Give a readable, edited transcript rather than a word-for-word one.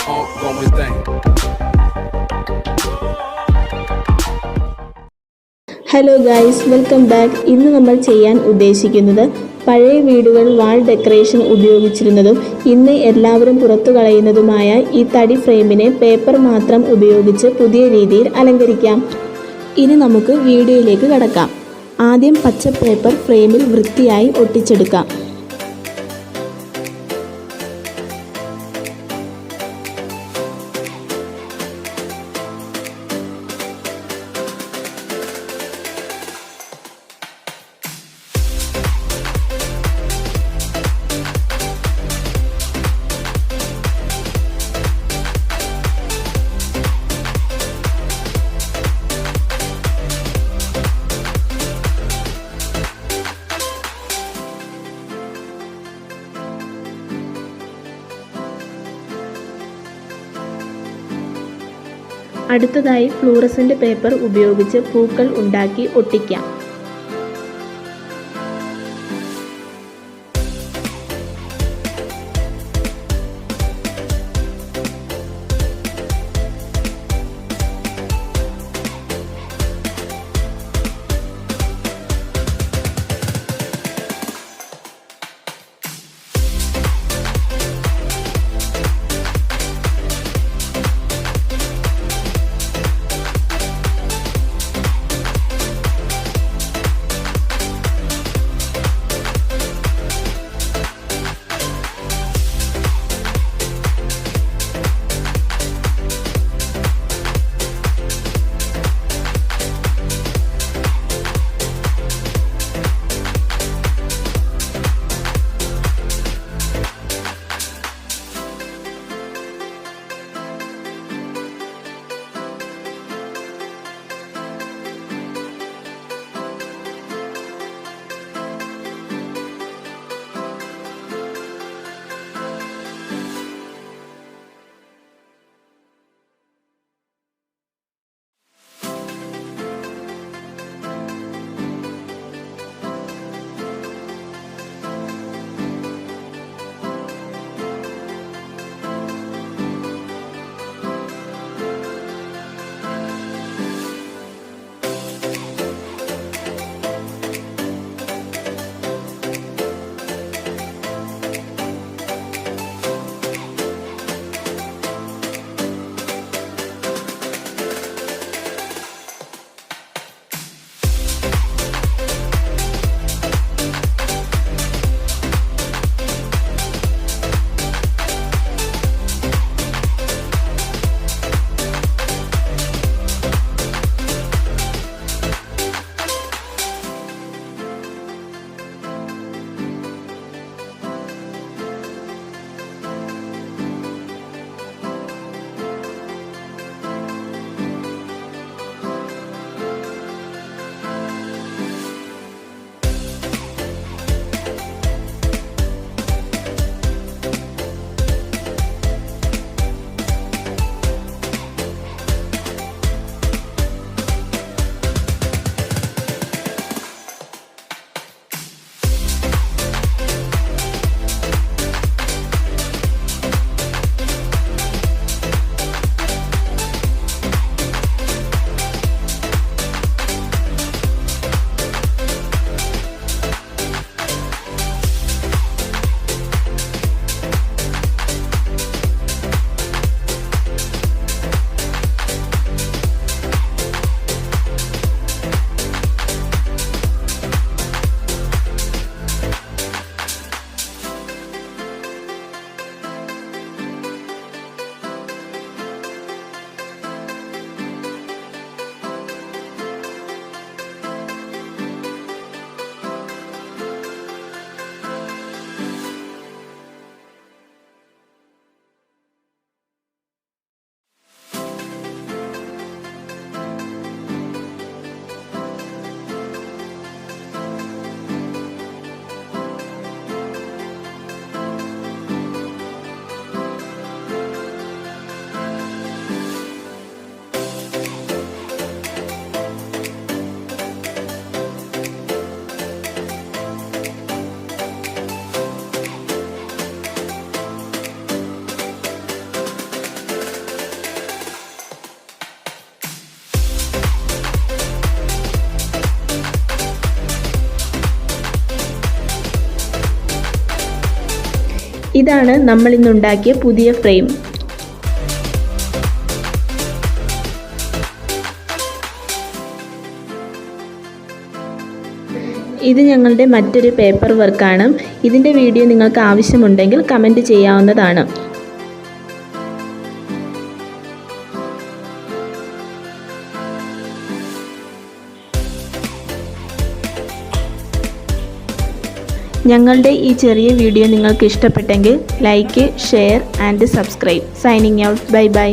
ongoing thing. Hello guys, welcome back. ഇന്ന് നമ്മൾ ചെയ്യാൻ ഉദ്ദേശിക്കുന്നത് പഴയ വീടുകൾ വാൾ ഡെക്കറേഷൻ ഉപയോഗിച്ചിരുന്നതും ഇന്ന് എല്ലാവരും പുറത്തു കളയുന്നതുമായ ഈ തടി ഫ്രെയിമിനെ പേപ്പർ മാത്രം ഉപയോഗിച്ച് പുതിയ രീതിയിൽ അലങ്കരിക്കാം. ഇനി നമുക്ക് വീഡിയോയിലേക്ക് കടക്കാം. ആദ്യം പച്ച പേപ്പർ ഫ്രെയിമിൽ വൃത്തിയായി ഒട്ടിച്ചെടുക്കാം. അടുത്തതായി ഫ്ലൂറസെന്റ് പേപ്പർ ഉപയോഗിച്ച് പൂക്കൾ ഉണ്ടാക്കി ഒട്ടിക്കാം. ഇതാണ് നമ്മൾ ഇന്നുണ്ടാക്കിയ പുതിയ ഫ്രെയിം. ഇത് ഞങ്ങളുടെ മറ്റൊരു പേപ്പർ വർക്കാണ്. ഇതിൻ്റെ വീഡിയോ നിങ്ങൾക്ക് ആവശ്യമുണ്ടെങ്കിൽ കമൻറ്റ് ചെയ്യാവുന്നതാണ്. ഞങ്ങളുടെ ഈ ചെറിയ വീഡിയോ നിങ്ങൾക്ക് ഇഷ്ടപ്പെട്ടെങ്കിൽ like, share and subscribe. Signing out. Bye bye.